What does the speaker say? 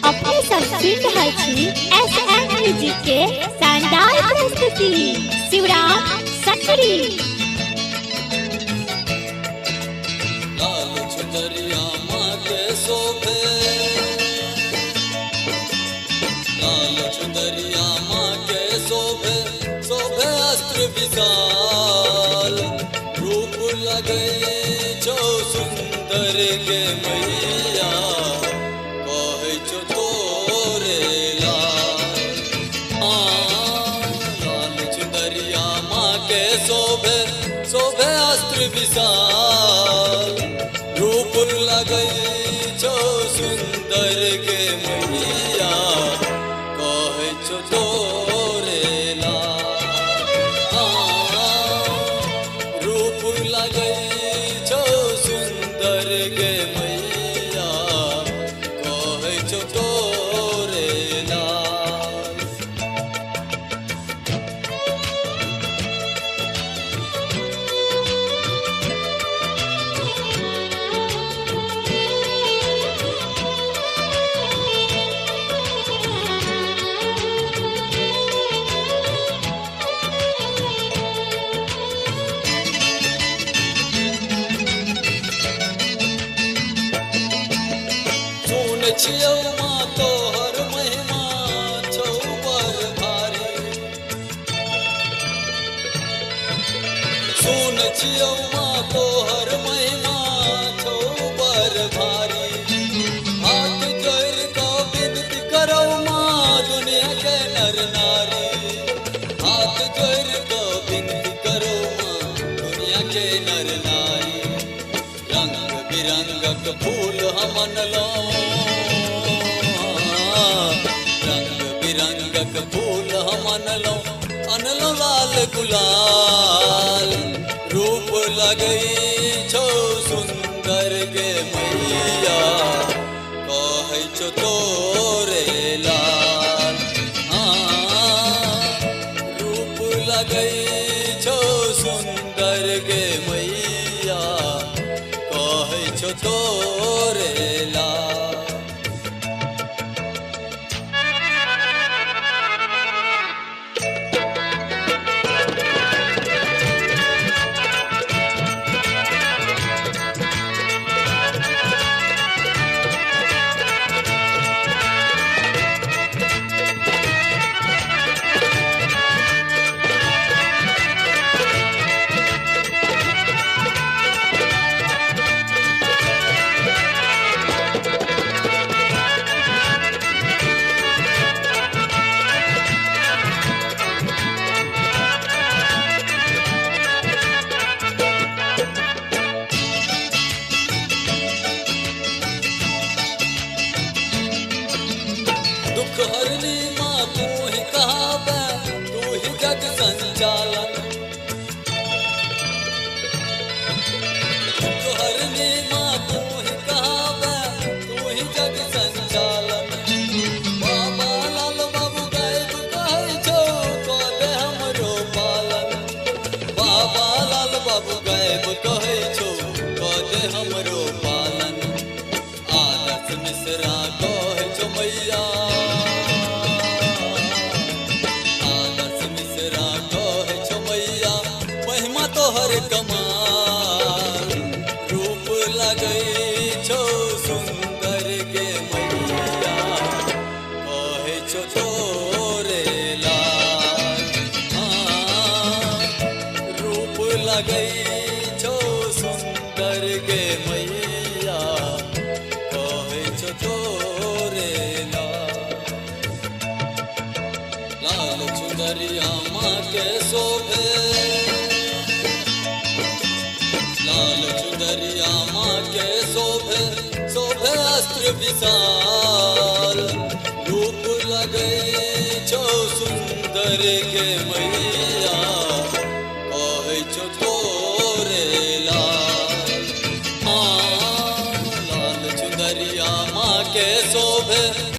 अपने सब सुन रहे छी एसएम म्यूजिक के शानदार प्रस्तुति शिवराम सकरी। लाल चुनरिया माँ के शोभे, लाल चुनरिया माँ के शोभे, शोभे अस्त्र विशाल, रूप लगे जो सुंदर के मैया, कहे जो तोरे लाल। लाल चुनरिया माँ के शोभे, शोभे अस्त्र विशाल, रूप लगे जो सुंदर के मैया, कहे जो तोरे लाल। रूप लगे जो सुंदर के मैया, कहे जो तोरे लाल। सुन छियौ माँ तोहर महिमा छौ बड़ भारी, सुन छियौ माँ तोहर महिमा छौ बड़ भारी। हाथ जोड़ कऽ विनती करौ माँ दुनिया के नर नारी, हाथ जोड़ कऽ विनती करौ माँ दुनिया के नर नारी। रंग बिरंगक फूल हम अनलौं, रंग बिरंगक फूल हम अनलौं, अनलौं लाल गुलाल, रूप लगै छौ सुंदर के मैया, कहै छौ तोरे लाल। रूप लगै छौ सुंदर के मैया, कहे छो तोरे लाल। दुख हरनी माँ तू ही कहावे, तू ही जग संचालन। दुख हरनी माँ तू ही कहावे, तू ही जग संचालन। बाबा लाल बाबू गायब कहै छौ, कऽ दे हमरो पालन। बाबा लाल बाबू गायब कहै छौ, कऽ दे हमरो पालन। आदर्श मिश्रा कहै छौ मैया, महिमा तोहर कमाल, रूप लगै छौ सुंदर के मैया, कहे छौ तोरे लाल। रूप लगै छौ सुंदर के मैया, कहे छौ तोरे लाल। लाल चुनरिया माँ के शोभे, लाल चुनरिया माँ के शोभे, शोभे अस्त्र विशाल, रूप लगै छौ सुंदर के मैया,